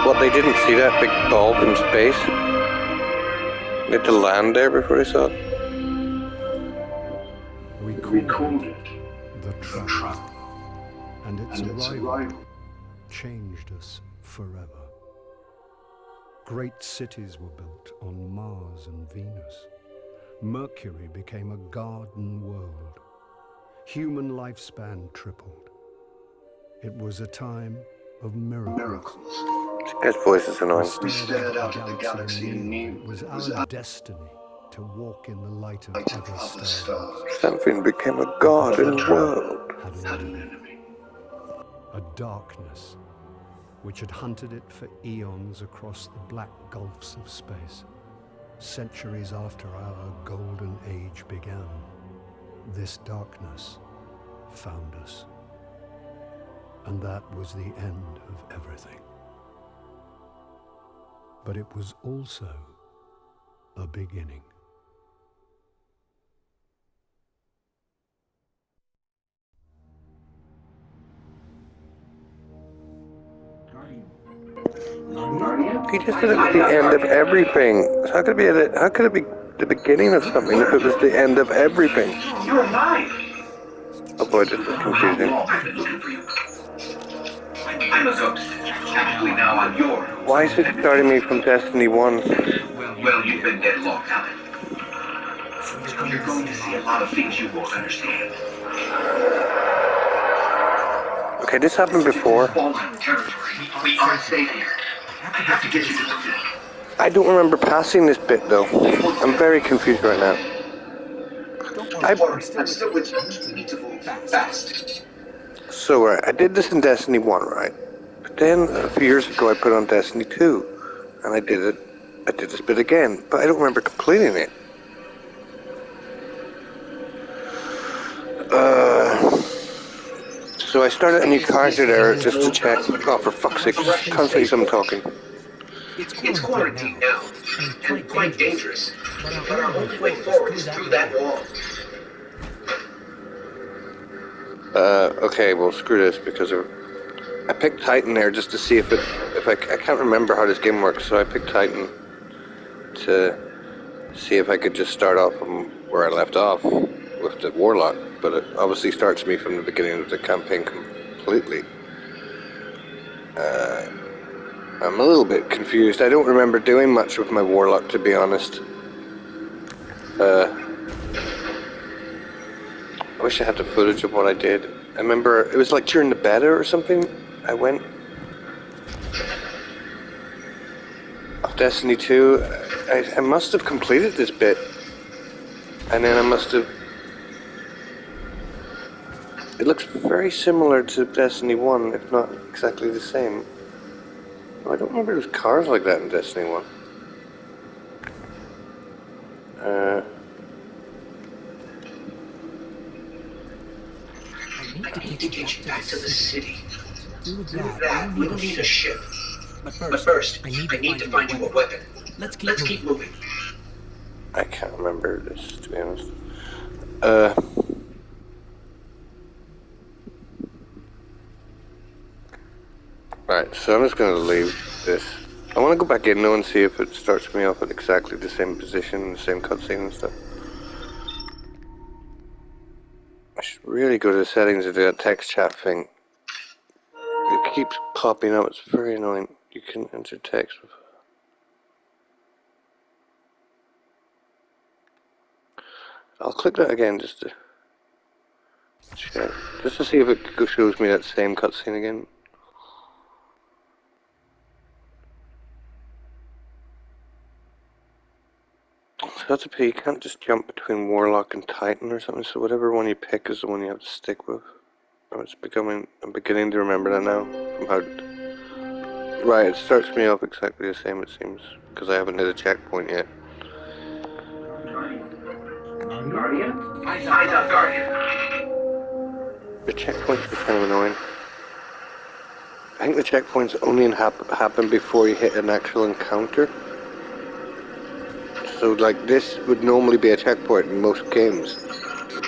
What, they didn't see that big ball from space? They had to land there before they saw it? We called it the Trap, and its arrival changed us forever. Great cities were built on Mars and Venus. Mercury became a garden world. Human lifespan tripled. It was a time of miracles. His voice is annoying. We stared out at the galaxy and knew it was our destiny to walk in the light of other stars. Something became a god in the world. Had an enemy. A darkness which had hunted it for eons across the black gulfs of space. Centuries after our golden age began, this darkness found us. And that was the end of everything. But it was also a beginning. He just said it was the end of everything. So how could it be the beginning of something if it was the end of everything? You're alive! Oh boy, this is confusing. I'm a ghost. Actually, now I'm your. Why is it starting me from Destiny 1? Well, you've been dead a long time. You're going to see a lot of things you won't understand. Okay, this happened before. Fallen territory. We aren't safe here. I have to get you to the thing. I don't remember passing this bit though. I'm very confused right now. I'm still with you. Need to move fast. So I did this in Destiny 1, right? But then a few years ago I put on Destiny 2, and I did this bit again, but I don't remember completing it. So I started a new character there just to check. Oh, for fuck's sake, constantly someone talking. It's quarantine now, and quite dangerous. But our only way forward is through that wall. Okay, well, screw this, because I picked Titan there just to see if I can't remember how this game works, so I picked Titan to see if I could just start off from where I left off with the Warlock, but it obviously starts me from the beginning of the campaign completely. I'm a little bit confused. I don't remember doing much with my Warlock, to be honest. I wish I had the footage of what I did. I remember it was like during the beta or something. I went of Destiny 2. I must have completed this bit, and then I must have. It looks very similar to Destiny 1, if not exactly the same. I don't remember there's cars like that in Destiny 1. I need to get you back to the city. To do To do that, that, we'll we'll need need a a ship. ship. But But first, first, I need I to need to find find you you a a weapon. weapon. Let's keep Let's keep moving. moving. I can't remember this, to be honest. Right, so I'm just going to leave this. I want to go back in now and see if it starts me off at exactly the same position, the same cutscene and stuff. I should really go to the settings and do that text chat thing. It keeps popping up, it's very annoying. You can enter text with... I'll click that again just to check. Just to see if it shows me that same cutscene again. So that's a pity, you can't just jump between Warlock and Titan or something, so whatever one you pick is the one you have to stick with. I'm beginning to remember that now, from how... Right, it starts me off exactly the same it seems, because I haven't hit a checkpoint yet. Guardian? Eyes up, Guardian. The checkpoints are kind of annoying. I think the checkpoints only happen before you hit an actual encounter. So like this would normally be a checkpoint in most games.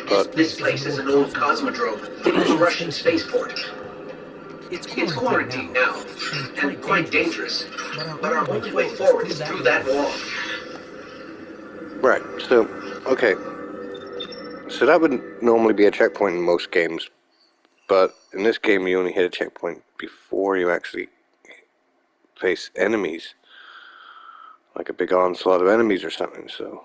But This place is an old Cosmodrome, Russian spaceport. It's It's quarantined now, and quite dangerous. But our only way forward is through that wall. right, so okay. So that would normally be a checkpoint in most games. But in this game you only hit a checkpoint before you actually face enemies. Like a big onslaught of enemies or something, so...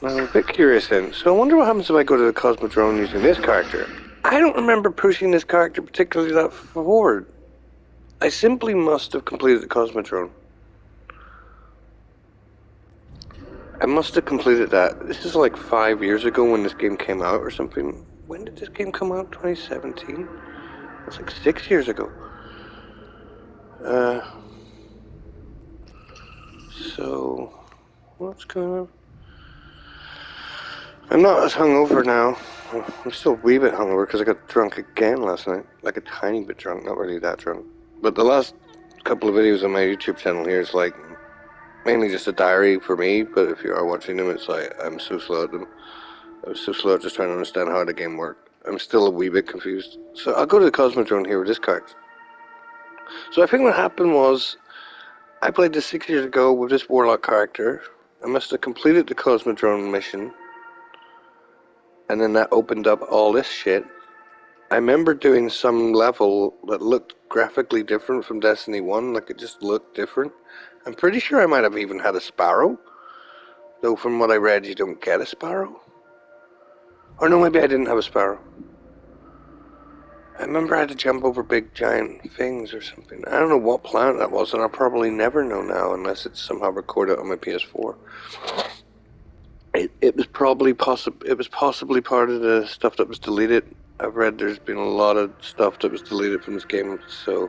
Now, I'm a bit curious then. So I wonder what happens if I go to the Cosmodrome using this character. I don't remember pushing this character particularly that forward. I simply must have completed the Cosmodrome. I must have completed that. This is like 5 years ago when this game came out or something. When did this game come out? 2017? That's like 6 years ago. So... What's going on? I'm not as hungover now. I'm still a wee bit hungover because I got drunk again last night. Like a tiny bit drunk, not really that drunk. But the last couple of videos on my YouTube channel here is like mainly just a diary for me, but if you are watching them, it's like I'm so slow at them. I was so slow at just trying to understand how the game worked. I'm still a wee bit confused. So I'll go to the Cosmodrome here with this character. So I think what happened was I played this 6 years ago with this Warlock character. I must have completed the Cosmodrome mission. And then that opened up all this shit. I remember doing some level that looked graphically different from Destiny 1, like it just looked different. I'm pretty sure I might have even had a sparrow. Though from what I read, you don't get a sparrow. Or no, maybe I didn't have a sparrow. I remember I had to jump over big giant things or something. I don't know what planet that was, and I'll probably never know now unless it's somehow recorded on my PS4. It was possibly part of the stuff that was deleted. I've read there's been a lot of stuff that was deleted from this game, so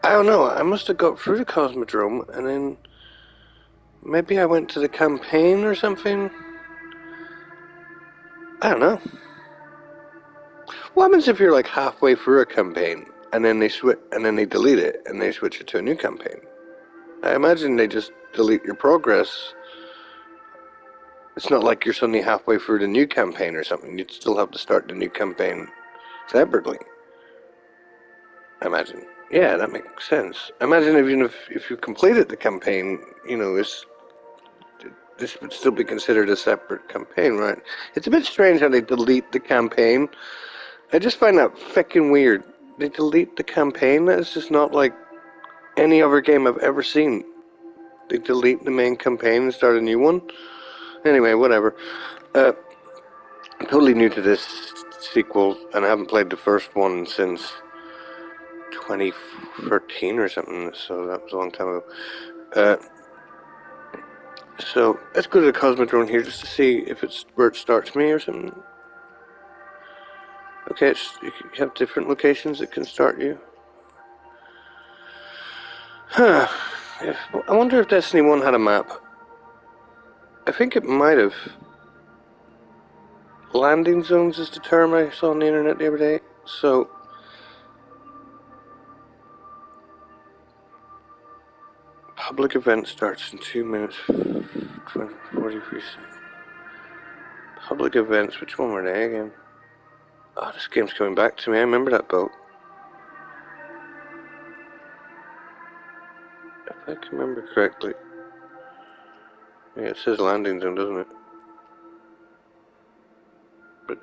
I don't know. I must have got through the Cosmodrome and then maybe I went to the campaign or something. I don't know. What happens if you're like halfway through a campaign and then they delete it and they switch it to a new campaign? I imagine they just delete your progress. It's not like you're suddenly halfway through the new campaign or something. You'd still have to start the new campaign separately. I imagine. Yeah, that makes sense. I imagine even if you completed the campaign, you know, this would still be considered a separate campaign, right? It's a bit strange how they delete the campaign. I just find that fucking weird. They delete the campaign? That's just not like any other game I've ever seen. They delete the main campaign and start a new one? Anyway, whatever. I'm totally new to this sequel, and I haven't played the first one since 2013 or something, so that was a long time ago. So let's go to the Cosmodrome here just to see if it's where it starts me or something. Okay, you have different locations that can start you. Huh. I wonder if Destiny 1 had a map. I think it might have. Landing zones is the term I saw on the internet the other day. So, public event starts in 2 minutes 43 seconds. Public events, which one were they again? Oh, this game's coming back to me. I remember that boat. If I can remember correctly. Yeah, it says landing zone, doesn't it? But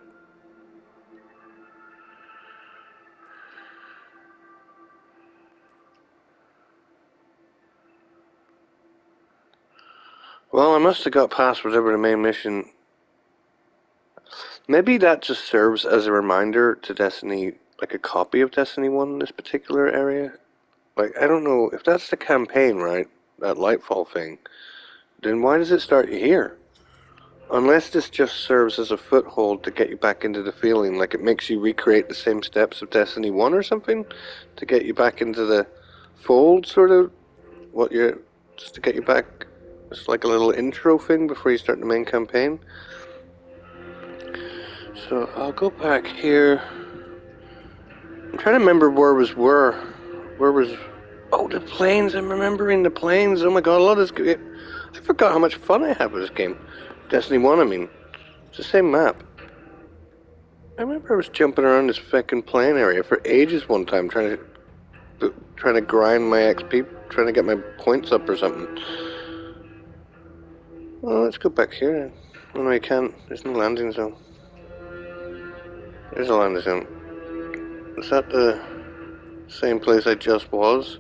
well, I must have got past whatever the main mission. Maybe that just serves as a reminder to Destiny, like a copy of Destiny 1 in this particular area. Like, I don't know, if that's the campaign, right, that Lightfall thing, then why does it start you here? Unless this just serves as a foothold to get you back into the feeling, like it makes you recreate the same steps of Destiny 1 or something, to get you back into the fold, sort of, just to get you back, it's like a little intro thing before you start the main campaign. So I'll go back here. I'm trying to remember where was. Oh, the planes. I'm remembering the planes. Oh my god, I love this game. I forgot how much fun I had with this game. Destiny 1, I mean. It's the same map. I remember I was jumping around this fucking plane area for ages one time, trying to grind my XP, trying to get my points up or something. Well, let's go back here then. Oh no, you can't. There's no landing zone. There's a landing zone. Is that the same place I just was?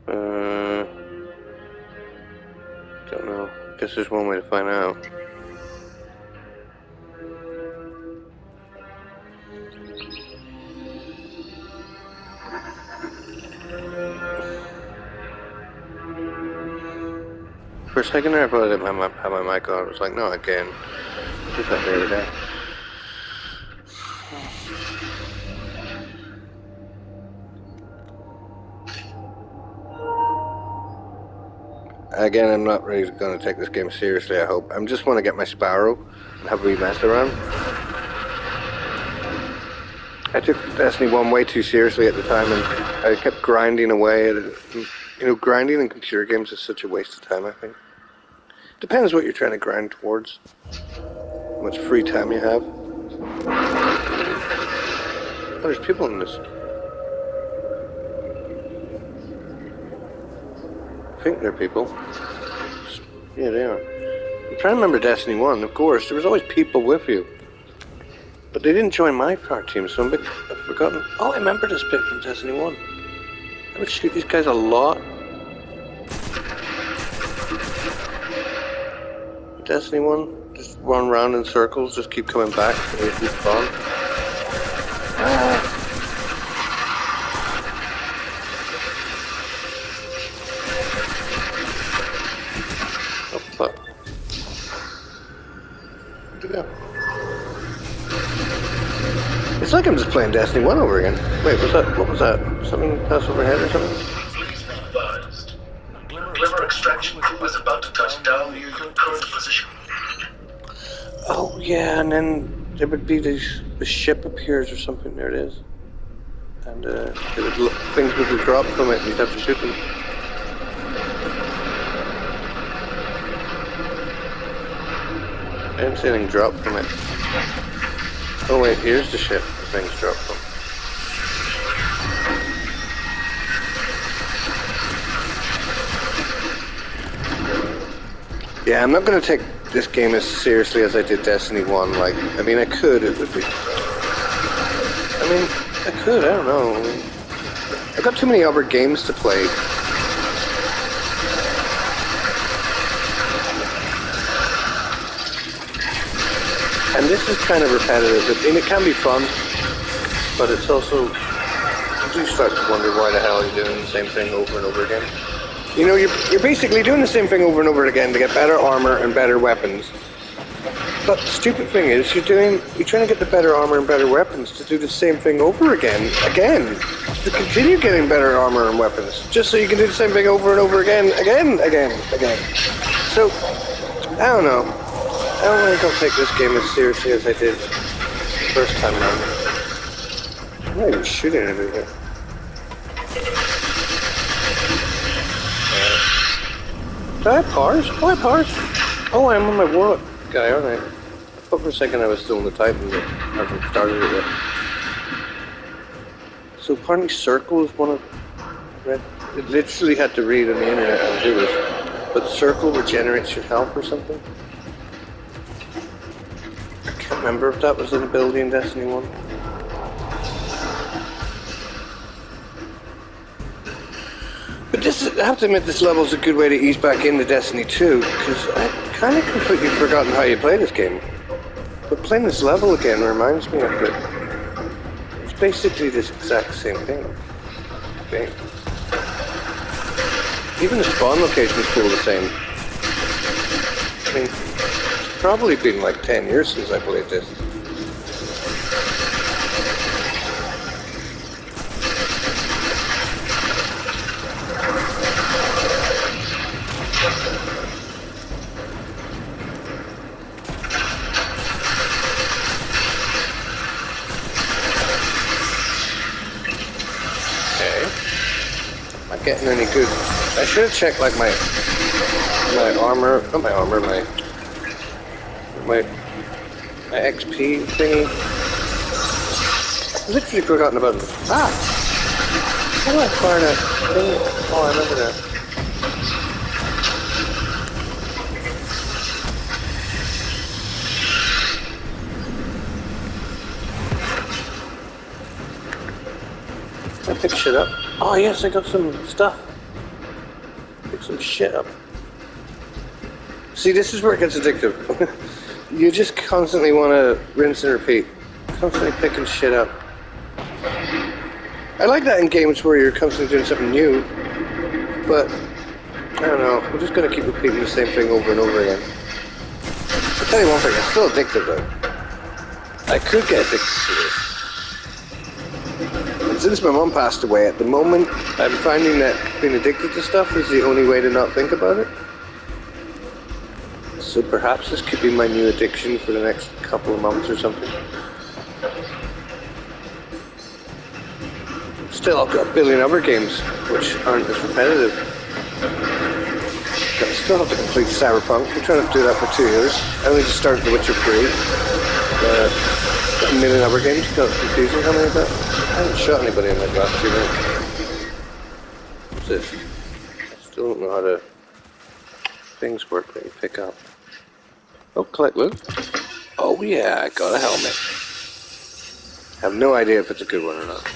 Don't know. Guess there's one way to find out. For a second there, I thought I didn't have my mic on. I was like, no, I can. Just that the other day. Again, I'm not really going to take this game seriously, I hope. I just want to get my Sparrow and have a wee mess around. I took Destiny 1 way too seriously at the time, and I kept grinding away at it. You know, grinding in computer games is such a waste of time, I think. Depends what you're trying to grind towards. How much free time you have. Oh, there's people in this. I think they're people. Yeah, they are. I'm trying to remember Destiny 1, of course. There was always people with you. But they didn't join my part team, so I've forgotten. Oh, I remember this bit from Destiny 1. I would shoot these guys a lot. Destiny 1, just run around in circles, just keep coming back, and they respawn. Ah. Oh, fuck. Where'd it go? It's like I'm just playing Destiny 1 over again. Wait, what was that? Something passed overhead or something? Please be advised. Glimmer extraction was about to touch down near your current position. Oh, yeah, and then there would be the ship appears or something. There it is. And things would drop from it and you'd have to shoot them. I didn't see anything drop from it. Oh wait, here's the ship the things drop from. Yeah, I'm not going to take this game as seriously as I did Destiny 1. Like, I mean, I could, it would be... I mean, I could, I don't know. I've got too many other games to play. And this is kind of repetitive. I mean, it can be fun, but it's also... You do start to wonder why the hell you're doing the same thing over and over again. You know, you're basically doing the same thing over and over again to get better armor and better weapons. But the stupid thing is, you're trying to get the better armor and better weapons to do the same thing over again, to continue getting better armor and weapons, just so you can do the same thing over and over again. So, I don't know. I don't think I'll take this game as seriously as I did the first time around. I'm not even shooting everything. Do I have powers? Oh, I have powers. Oh, I'm on my warlock guy, aren't I? I thought for a second I was still in the Titan, but I haven't started it yet. So apparently Circle is one of... It literally had to read on the internet and do this. But Circle regenerates your health or something? I can't remember if that was an ability in Destiny 1. But I have to admit, this level's a good way to ease back into Destiny 2, because I kind of completely forgotten how you play this game. But playing this level again reminds me of it. It's basically this exact same thing. Okay. Even the spawn location is still the same. I mean, it's probably been like 10 years since I played this. Getting any good. I should have checked like my armor, not my armor, my XP thingy. I've literally forgotten about it. Ah! How do I fire that thing? Oh, I remember that. I picked shit up. Oh yes, I got some stuff. Pick some shit up. See, this is where it gets addictive. You just constantly want to rinse and repeat. Constantly picking shit up. I like that in games where you're constantly doing something new. But, I don't know. I'm just going to keep repeating the same thing over and over again. I'll tell you one thing, it's still addictive though. I could get addicted to this. And since my mom passed away, at the moment, I'm finding that being addicted to stuff is the only way to not think about it. So perhaps this could be my new addiction for the next couple of months or something. Still, I've got a billion other games which aren't as repetitive. I still have to complete Cyberpunk. I'm trying to do that for 2 years. I only just started The Witcher 3. Got a million other games. Got confusing how many of that. I haven't shot anybody in like the last 2 minutes. What's this? I still don't know how to... things work that you pick up. Oh, collect loot. Oh yeah, I got a helmet. I have no idea if it's a good one or not.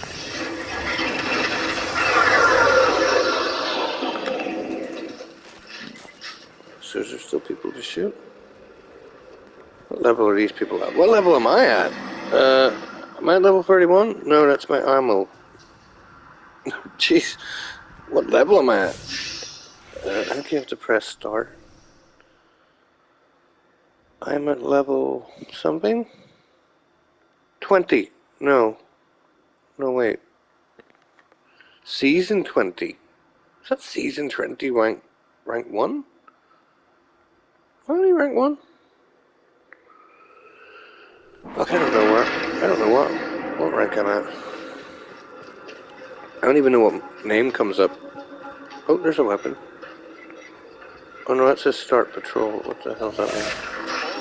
So is there still people to shoot? What level are these people at? What level am I at? Am I at level 31? No, that's my ammo. Jeez. What level am I at? I think you have to press start. I'm at level something? 20. No. No, wait. Season 20. Is that season 20 rank 1? Only rank 1? Okay, I don't know what rank I'm at. I don't even know what name comes up. Oh, there's a weapon. Oh no, that says start patrol. What the hell's that mean?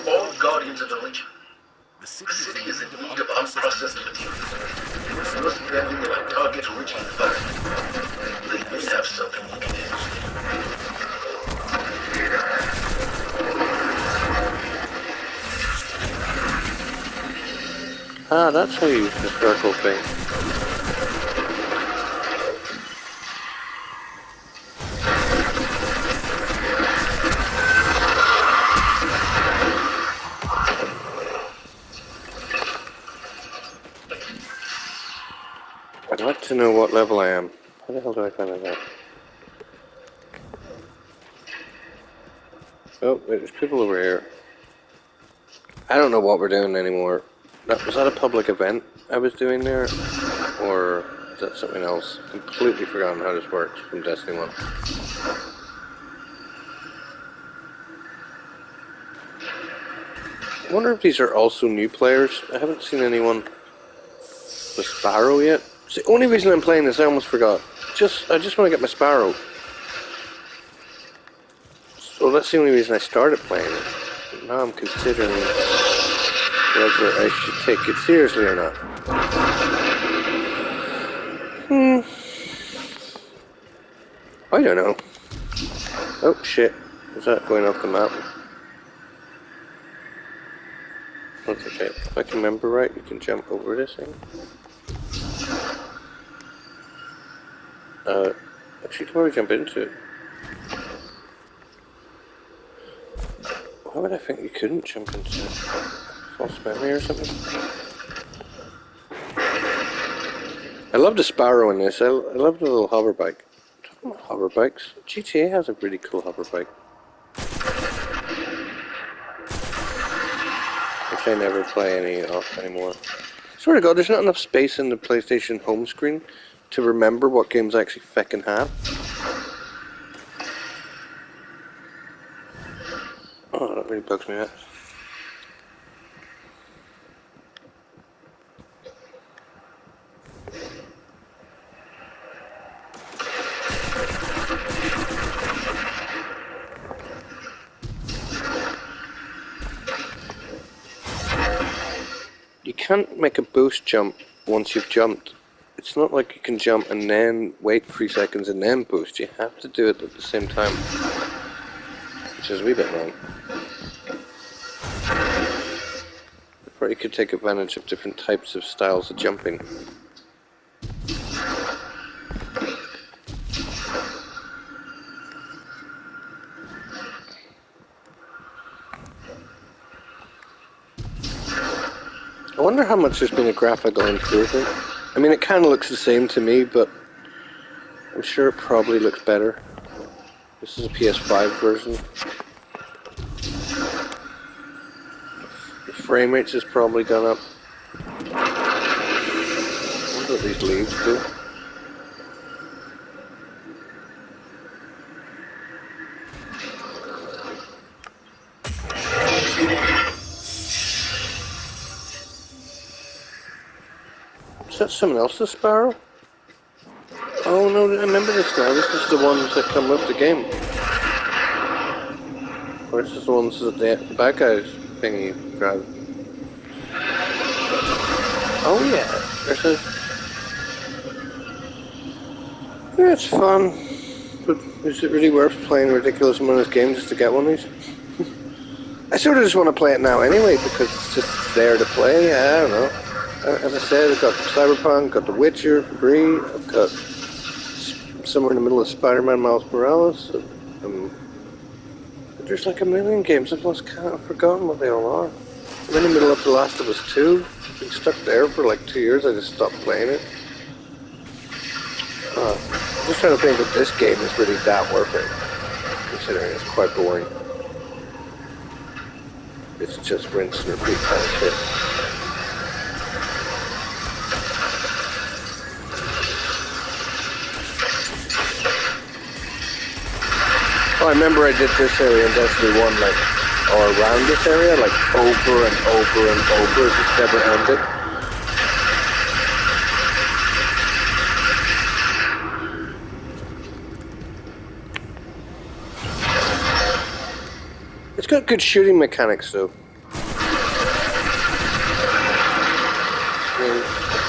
All guardians of the Legion. The city is in need of unprocessed materials. First, we have to target origin first. They may have something we can use. Ah, that's how you use the circle thing. I'd like to know what level I am. How the hell do I find that out? Oh, wait, there's people over here. I don't know what we're doing anymore. Was that a public event I was doing there? Or is that something else? Completely forgotten how this works from Destiny 1. I wonder if these are also new players. I haven't seen anyone with Sparrow yet. It's the only reason I'm playing this, I almost forgot. I just want to get my Sparrow. So that's the only reason I started playing it. But now I'm considering whether I should take it seriously or not. I don't know. Oh shit. Is that going off the map? That's okay. If I can remember right, you can jump over this thing. Actually, can we jump into it? Why would I think you couldn't jump into it? False memory or something? I love the Sparrow in this. I love the little hover bike. Talking about hover bikes, GTA has a really cool hover bike. Which I never play any off anymore. I swear to God, there's not enough space in the PlayStation home screen to remember what games I actually feckin' have. Oh, that really bugs me out. You can't make a boost jump once you've jumped. It's not like you can jump and then wait 3 seconds and then boost. You have to do it at the same time. Which is a wee bit wrong. Or you could take advantage of different types of styles of jumping. I wonder how much there's been a graphical improvement. I mean, it kind of looks the same to me, but I'm sure it probably looks better. This is a PS5 version. The frame rates has probably gone up. I wonder what these leaves do. Is that someone else's Sparrow? Oh no, I remember this now. This is the ones that come with the game. Or this is the ones that the bad guys thingy grab. Oh yeah, there's a... Yeah, it's fun. But is it really worth playing a ridiculous amount of games just to get one of these? I sort of just want to play it now anyway, because it's just there to play. I don't know. As I said, I've got Cyberpunk, got The Witcher for free, I've got somewhere in the middle of Spider-Man Miles Morales. There's like a million games, I've forgotten what they all are. I'm in the middle of The Last of Us 2. I've been stuck there for like 2 years, I just stopped playing it. I'm just trying to think if this game is really that worth it, considering it's quite boring. It's just rinse and repeat kind of shit. Oh, I remember I did this area in Destiny 1, like, or around this area, like, over and over and over, it just never ended. It's got good shooting mechanics, though.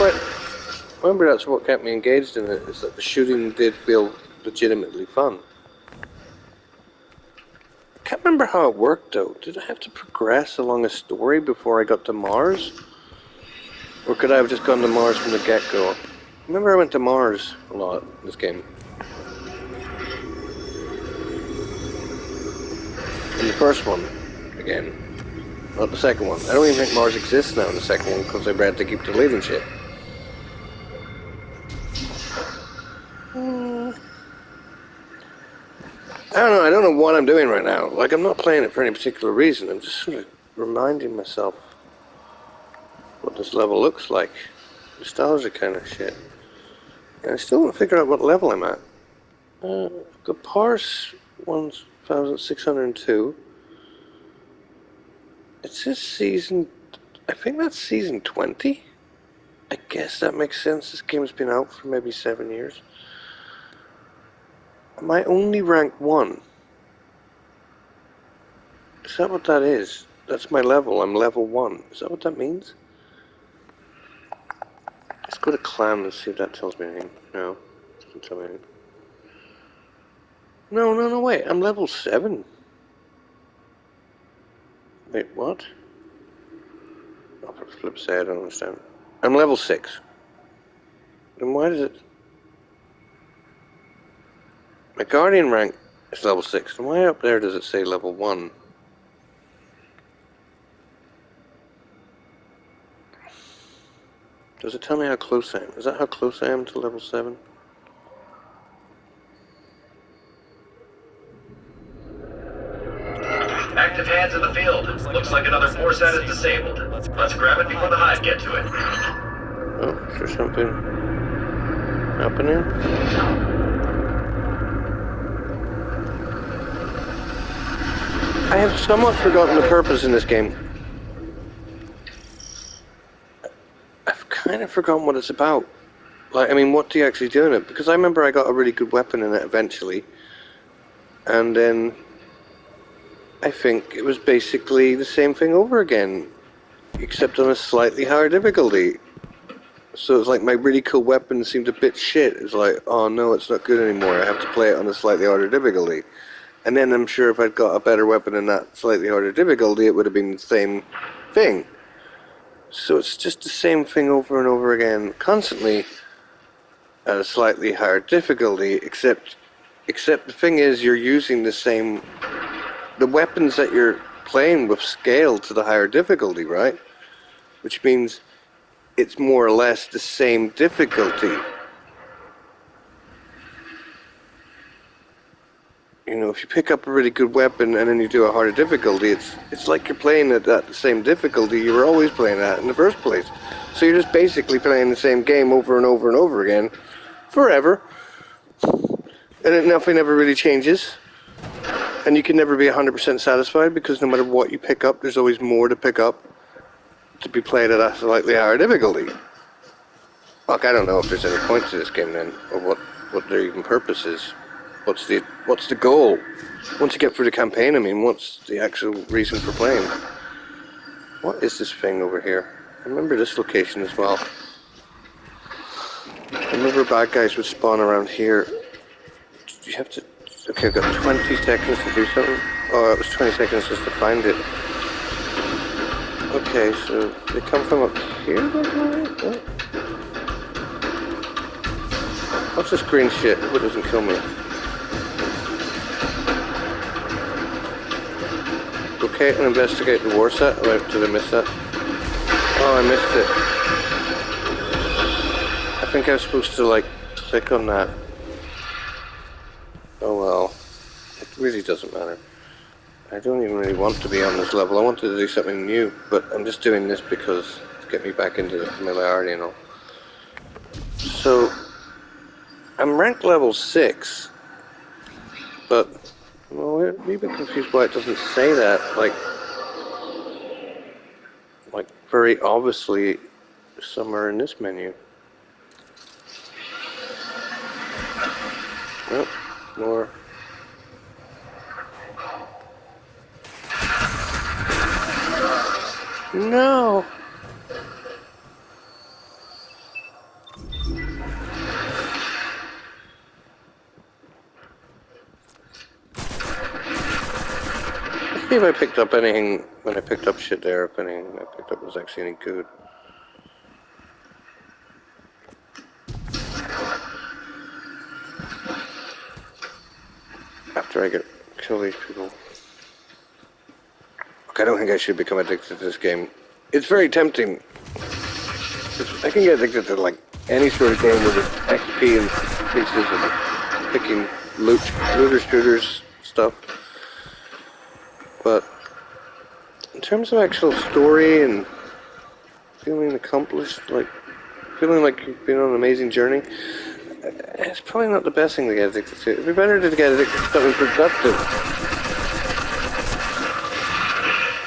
I remember that's what kept me engaged in it, is that the shooting did feel legitimately fun. I can't remember how it worked though. Did I have to progress along a story before I got to Mars? Or could I have just gone to Mars from the get-go? I remember I went to Mars a lot in this game. In the first one, again. Not the second one. I don't even think Mars exists now in the second one because they had to keep deleting shit. I don't know what I'm doing right now. Like, I'm not playing it for any particular reason. I'm just sort of reminding myself what this level looks like. Nostalgia kind of shit. And I still haven't figured out what level I'm at. I've got Parse 1602. It says season... I think that's season 20? I guess that makes sense. This game's been out for maybe 7 years. Am I only rank 1? Is that what that is? That's my level. I'm level 1. Is that what that means? Let's go to clan and see if that tells me anything. No, it doesn't tell me anything. No, wait. I'm level 7. Wait, what? Oh, for flip's sake, I don't understand. I'm level 6. Then why does it... My Guardian rank is level 6. Then why up there does it say level 1? Does it tell me how close I am? Is that how close I am to level 7? Active hands in the field. Looks like another Morsat is disabled. Let's grab it before the Hive get to it. Oh, is there something happening? I have somewhat forgotten the purpose in this game. I've kind of forgotten what it's about. Like, I mean, what do you actually do in it? Because I remember I got a really good weapon in it eventually. And then I think it was basically the same thing over again, except on a slightly higher difficulty. So it's like my really cool weapon seemed a bit shit. It's like, oh no, it's not good anymore. I have to play it on a slightly harder difficulty. And then I'm sure if I'd got a better weapon in that slightly harder difficulty, it would have been the same thing. So it's just the same thing over and over again, constantly at a slightly higher difficulty, except the thing is you're using the weapons that you're playing with scale to the higher difficulty, right? Which means it's more or less the same difficulty. You know, if you pick up a really good weapon and then you do a harder difficulty, it's like you're playing it at the same difficulty you were always playing at in the first place. So you're just basically playing the same game over and over and over again, forever. And nothing ever really changes. And you can never be 100% satisfied because no matter what you pick up, there's always more to pick up to be played at a slightly higher difficulty. Fuck, I don't know if there's any point to this game then, or what their even purpose is. What's the goal? Once you get through the campaign, I mean, what's the actual reason for playing? What is this thing over here? I remember this location as well. I remember bad guys would spawn around here. You have to... Okay, I've got 20 seconds to do something. Oh, it was 20 seconds just to find it. Okay, so they come from up here? What? What's this green shit? Hope it doesn't kill me. Okay, and investigate the war set. Oh, did I miss that? Oh, I missed it. I think I was supposed to, like, click on that. Oh well. It really doesn't matter. I don't even really want to be on this level. I wanted to do something new, but I'm just doing this because to get me back into the familiarity and all. So, I'm ranked level 6, but well, I'm a wee bit confused why it doesn't say that, like very obviously somewhere in this menu. Nope, more. No! See if I picked up anything when I picked up shit there, if anything I picked up was actually any good. After I kill these people. Look, I don't think I should become addicted to this game. It's very tempting. I can get addicted to like any sort of game with XP and pieces and picking looter shooters stuff. But in terms of actual story and feeling accomplished, like feeling like you've been on an amazing journey, it's probably not the best thing to get addicted to. It'd be better to get addicted to something productive.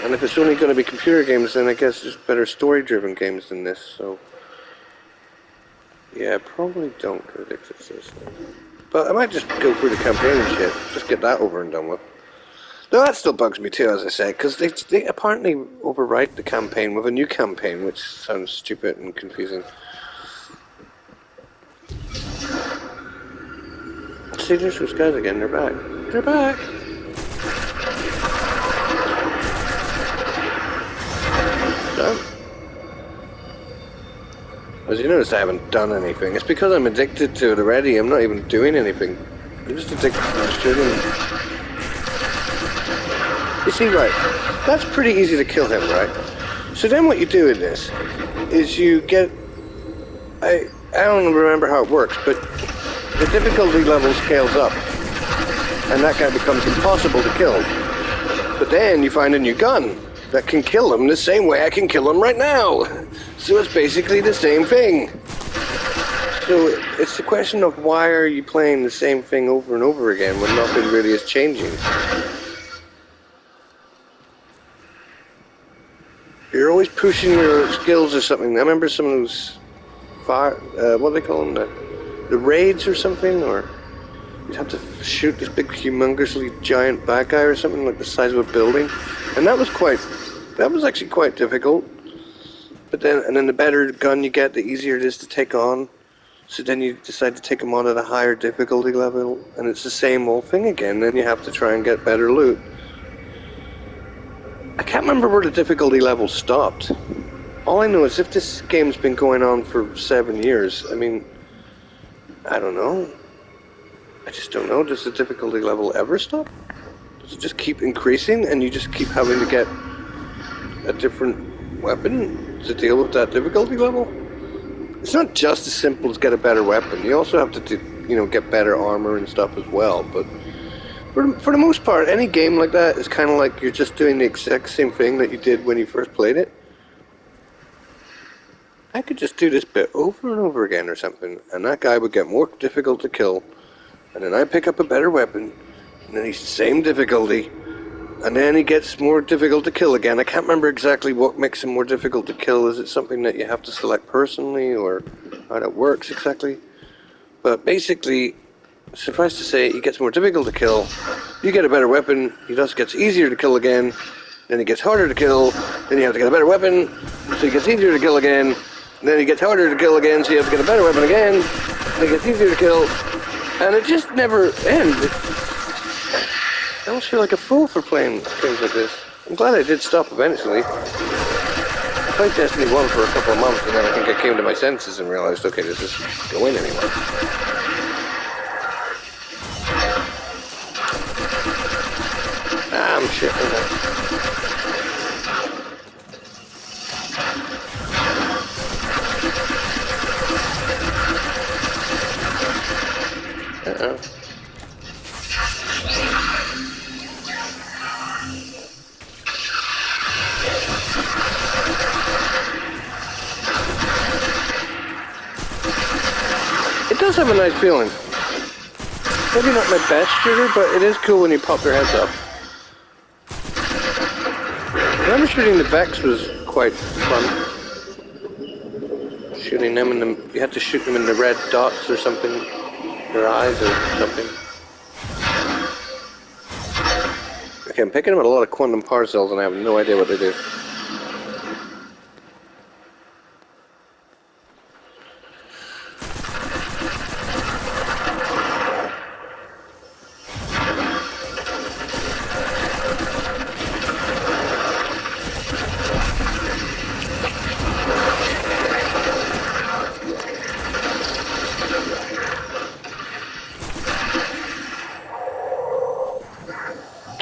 And if it's only going to be computer games, then I guess there's better story-driven games than this, so... Yeah, I probably don't get addicted to this. But I might just go through the campaign and shit. Just get that over and done with. Though that still bugs me too, as I said, because they apparently overwrite the campaign with a new campaign, which sounds stupid and confusing. See, there's those guys again, they're back. They're back! So, as you notice, I haven't done anything. It's because I'm addicted to it already. I'm not even doing anything. I'm just addicted to shooting. You see, right, that's pretty easy to kill him, right? So then what you do in this is you get... I don't remember how it works, but the difficulty level scales up. And that guy becomes impossible to kill. But then you find a new gun that can kill him the same way I can kill him right now. So it's basically the same thing. So it's the question of why are you playing the same thing over and over again when nothing really is changing. You're always pushing your skills or something. I remember some of those fire, what do they call them? The raids or something, or you'd have to shoot this big, humongously giant bad guy or something like the size of a building, and that was actually quite difficult. But then the better gun you get, the easier it is to take on. So then you decide to take him on at a higher difficulty level, and it's the same old thing again. Then you have to try and get better loot. I can't remember where the difficulty level stopped. All I know is if this game's been going on for 7 years, I mean, I don't know. I just don't know. Does the difficulty level ever stop? Does it just keep increasing and you just keep having to get a different weapon to deal with that difficulty level? It's not just as simple as get a better weapon. You also have to get better armor and stuff as well, but for the most part, any game like that is kind of like you're just doing the exact same thing that you did when you first played it. I could just do this bit over and over again or something, and that guy would get more difficult to kill, and then I pick up a better weapon, and then he's the same difficulty, and then he gets more difficult to kill again. I can't remember exactly what makes him more difficult to kill. Is it something that you have to select personally, or how that works exactly? But basically, suffice to say, he gets more difficult to kill. You get a better weapon, he just gets easier to kill again. Then he gets harder to kill. Then you have to get a better weapon, so he gets easier to kill again. And then he gets harder to kill again, so you have to get a better weapon again. Then he gets easier to kill, and it just never ends. I almost feel like a fool for playing things like this. I'm glad I did stop eventually. I played Destiny 1 for a couple of months, and then I think I came to my senses and realized, okay, this isn't going anywhere. I'm shit. Uh-oh. It does have a nice feeling. Maybe not my best shooter, but it is cool when you pop their heads up. I remember shooting the Vex was quite fun. Shooting them you had to shoot them in the red dots or something, their eyes or something. Okay, I'm picking up a lot of quantum power cells and I have no idea what they do.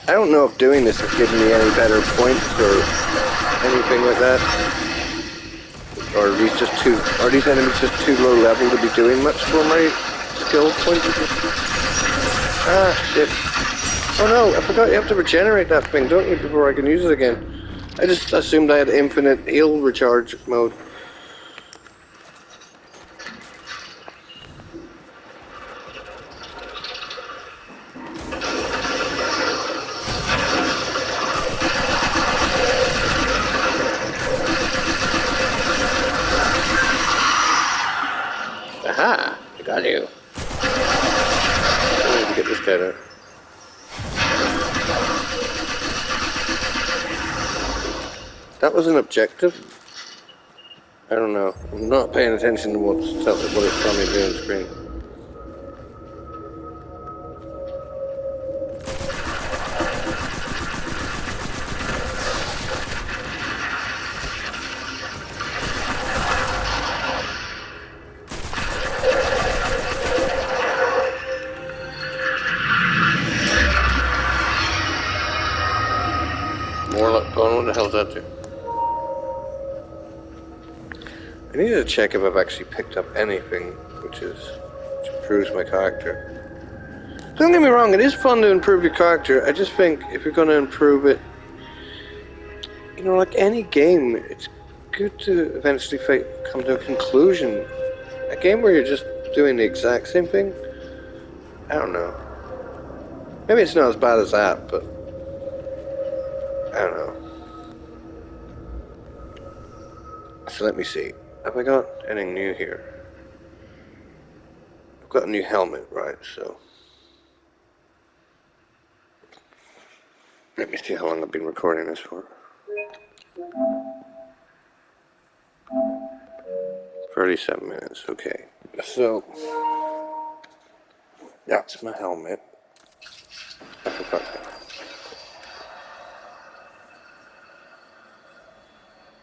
I don't know if doing this is giving me any better points or anything like that. Or are these enemies just too low level to be doing much for my skill points? Ah, shit. Oh no, I forgot you have to regenerate that thing, don't you, before I can use it again. I just assumed I had infinite heal recharge mode. Aha! I got you. I need to get this guy out. That was an objective? I don't know. I'm not paying attention to what it's telling me to do on the screen. Warlock gone, what the hell's that do? I need to check if I've actually picked up anything which improves my character. Don't get me wrong, it is fun to improve your character. I just think if you're going to improve it, you know, like any game, it's good to eventually come to a conclusion. A game where you're just doing the exact same thing, I don't know. Maybe it's not as bad as that, but I don't know. So let me see. Have I got anything new here? I've got a new helmet, right, so... Let me see how long I've been recording this for. 37 minutes, okay. So, that's my helmet. I forgot that.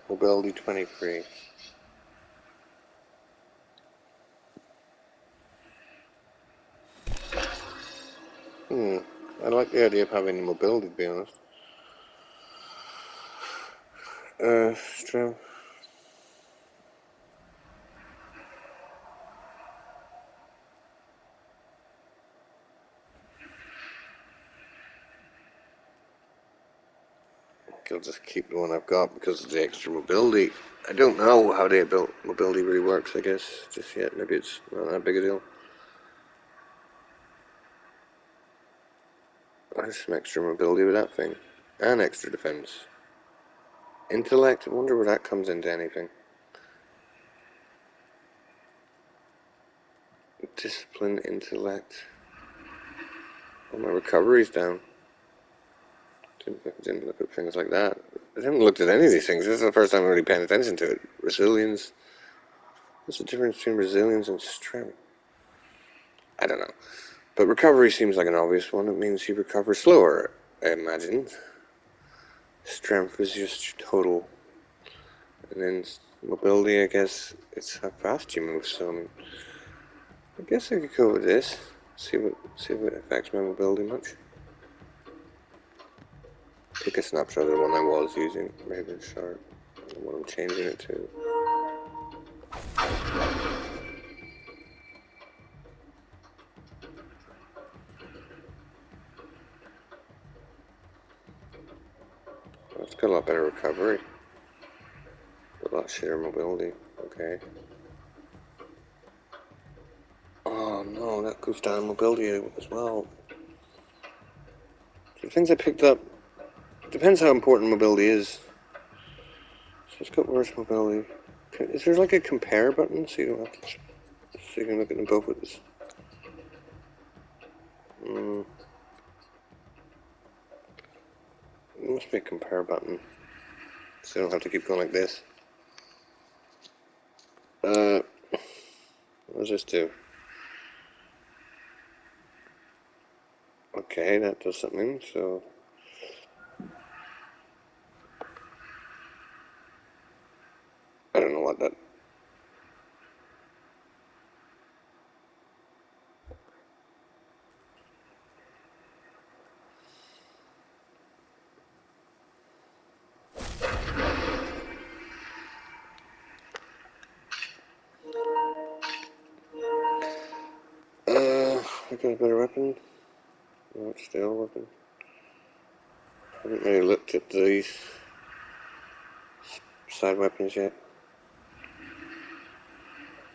Mobility 23. I like the idea of having mobility, to be honest. Strength. I'll just keep the one I've got because of the extra mobility. I don't know how the mobility really works, I guess, just yet. Maybe it's not that big a deal. There's some extra mobility with that thing. And extra defense. Intellect, I wonder where that comes into anything. Discipline, intellect. Oh, my recovery's down. Didn't look at things like that. I haven't looked at any of these things. This is the first time I'm really paying attention to it. Resilience. What's the difference between resilience and strength? I don't know. But recovery seems like an obvious one. It means you recover slower, I imagine. Strength is just total. And then mobility, I guess, it's how fast you move. So I guess I could go with this. See if it affects my mobility much. Take a snapshot of the one I was using. Maybe it's short. I don't know what I'm changing it to. Oh, it's got a lot better recovery. A lot shitter mobility. Okay. Oh no, that goes down mobility as well. The things I picked up, depends how important mobility is. So it's got worse mobility. Is there like a compare button so you don't have to, so you can look at them both with this? There must be a compare button so you don't have to keep going like this. What does this do? Okay, that does something, so... I don't know what that... I got a better weapon. No, it's still a weapon. I haven't really looked at these. side weapons yet.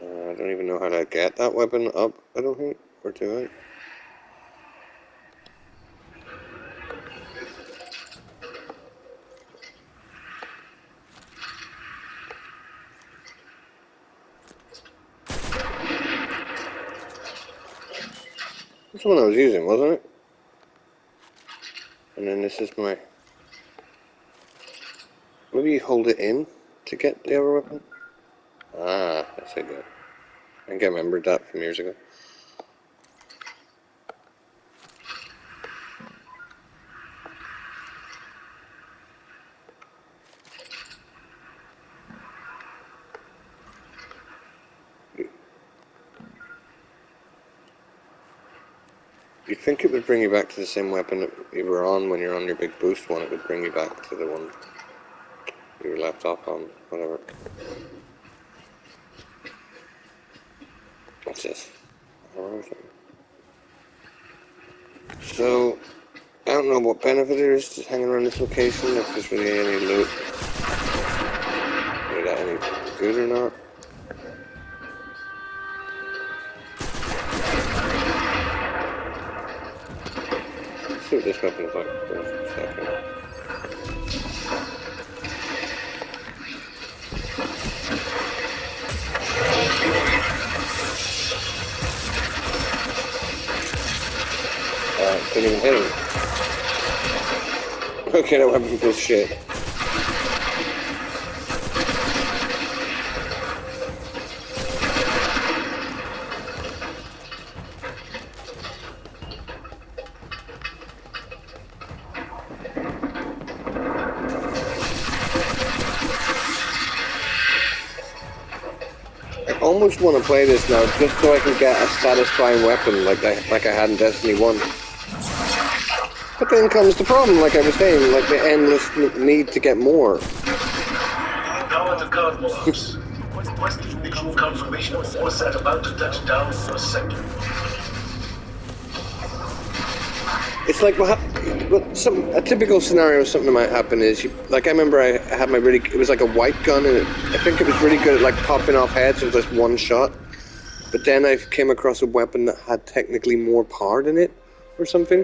I don't even know how to get that weapon up, I don't think, or do I? That's the one I was using, wasn't it? And then this is my... Maybe you hold it in to get the other weapon? Ah, that's it. I think I remembered that from years ago. You'd think it would bring you back to the same weapon that you were on when you're on your big boost one. It would bring you back to the one you were left off on, whatever. What's this? So, I don't know what benefit there is to hanging around this location, if there's really any loot. Is that any good or not? Let's see what this weapon is like for a second. Didn't even hit him. Okay, that weapon feels shit. I almost want to play this now just so I can get a satisfying weapon like I had in Destiny 1. But then comes the problem, like I was saying, like the endless need to get more. Now at the guard mobs. Requesting visual confirmation of a force set about to touch down in your sector. It's like a typical scenario. Something that might happen is, like I remember I had my it was like a white gun, and I think it was really good at like popping off heads with just one shot. But then I came across a weapon that had technically more power in it, or something.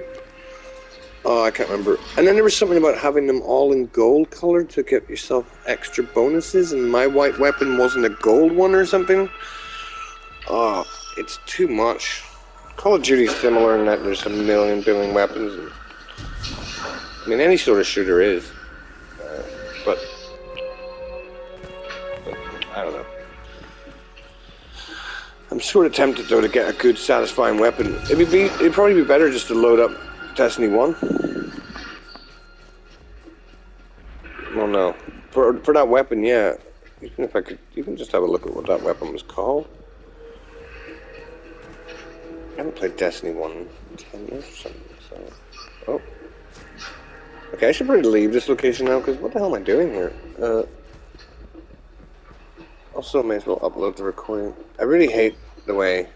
Oh, I can't remember. And then there was something about having them all in gold color to get yourself extra bonuses, and my white weapon wasn't a gold one or something. Oh, it's too much. Call of Duty's similar in that there's a million billion weapons. And, I mean, any sort of shooter is. But I don't know. I'm sort of tempted, though, to get a good, satisfying weapon. It'd probably be better just to load up Destiny 1? Well, no. For that weapon, yeah. Even if I could, even just have a look at what that weapon was called. I haven't played Destiny 1 in 10 years or something, so... Oh. Okay, I should probably leave this location now, because what the hell am I doing here? Also, may as well upload the recording. I really hate the way,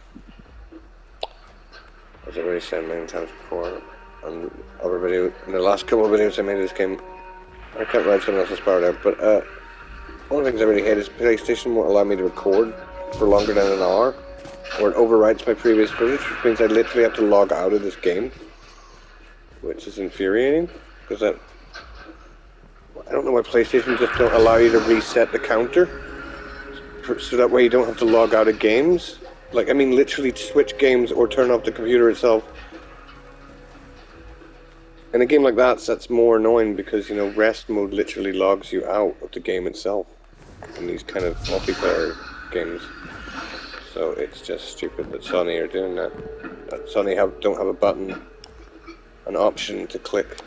as I've already said many times before, on other video, in the last couple of videos I made of this game, I can't write someone else's part out, but one of the things I really hate is PlayStation won't allow me to record for longer than an hour, or it overwrites my previous footage, which means I literally have to log out of this game, which is infuriating, because I don't know why PlayStation just don't allow you to reset the counter, so that way you don't have to log out of games. Like, I mean, literally switch games or turn off the computer itself. In a game like that's more annoying because, you know, rest mode literally logs you out of the game itself in these kind of multiplayer games. So it's just stupid that Sony are doing that. That Sony don't have a button, an option to click.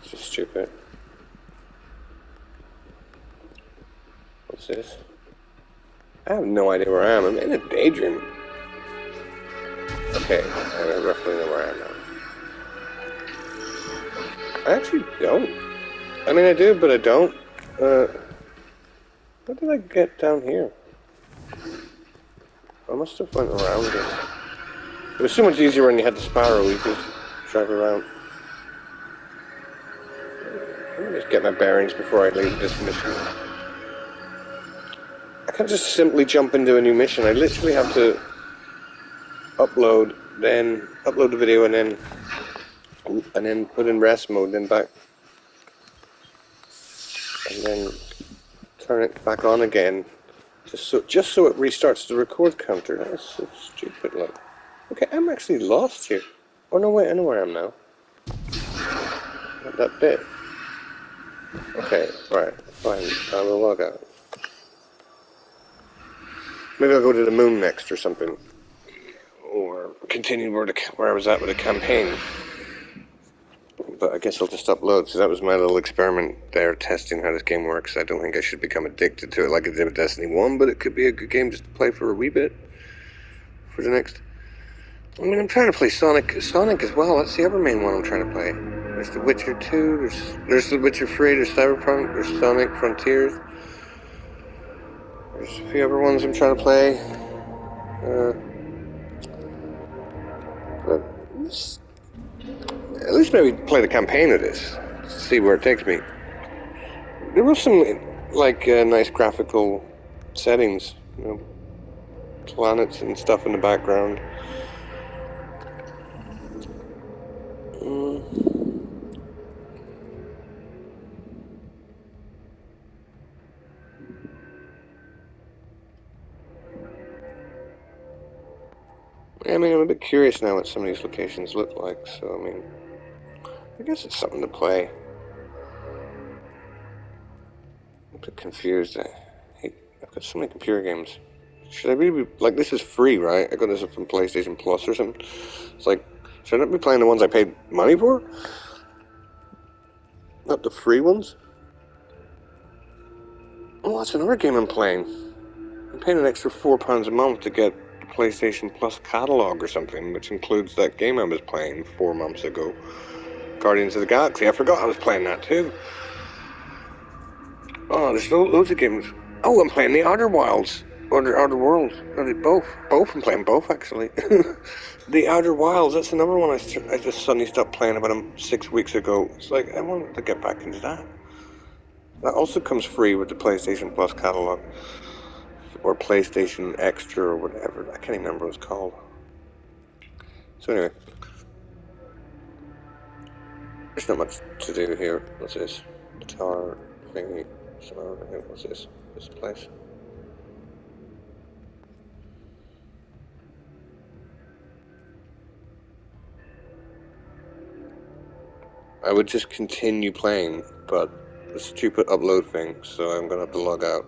It's just stupid. What's this? I have no idea where I am. I'm in a daydream. Okay, I roughly know where I am now. I actually don't. I mean, I do, but I don't. What did I get down here? I must have went around it. It was so much easier when you had the Sparrow, you could drive around. Just get my bearings before I leave this mission. I can't just simply jump into a new mission. I literally have to upload the video, and then put in rest mode, then back, and then turn it back on again, just so it restarts the record counter. That's so stupid. Like, okay, I'm actually lost here. Oh no, wait, I know where I am now. Not that bit. Okay, right, fine. I will log out. Maybe I'll go to the moon next or something, or continue where I was at with the campaign. But I guess I'll just upload. So that was my little experiment there, testing how this game works. I don't think I should become addicted to it like I did with Destiny 1, but it could be a good game just to play for a wee bit. For the next... I mean, I'm trying to play Sonic as well. That's the other main one I'm trying to play. There's The Witcher 2, there's The Witcher 3, there's Cyberpunk, there's Sonic Frontiers. There's a few other ones I'm trying to play. But at least maybe play the campaign of this, see where it takes me. There was some, like, nice graphical settings, you know, planets and stuff in the background. I mean, I'm a bit curious now what some of these locations look like, so, I mean, I guess it's something to play. I'm a bit confused. I've got so many computer games. Should I really be, like, this is free, right? I got this from PlayStation Plus or something. It's like, should I not be playing the ones I paid money for? Not the free ones? Oh, that's another game I'm playing. I'm paying an extra £4 a month to get the PlayStation Plus catalog or something, which includes that game I was playing 4 months ago, Guardians of the Galaxy. I forgot I was playing that too. Oh, there's loads of games. Oh, I'm playing the Outer Wilds. Or the Outer Worlds. No, both. I'm playing both, actually. The Outer Wilds, that's another one I just suddenly stopped playing about 6 weeks ago. It's like, I wanted to get back into that. That also comes free with the PlayStation Plus catalog. Or PlayStation Extra or whatever. I can't even remember what it's called. So anyway. There's not much to do here. What's this? The tower thingy. What's this? This place? I would just continue playing, but the stupid upload thing, so I'm gonna have to log out.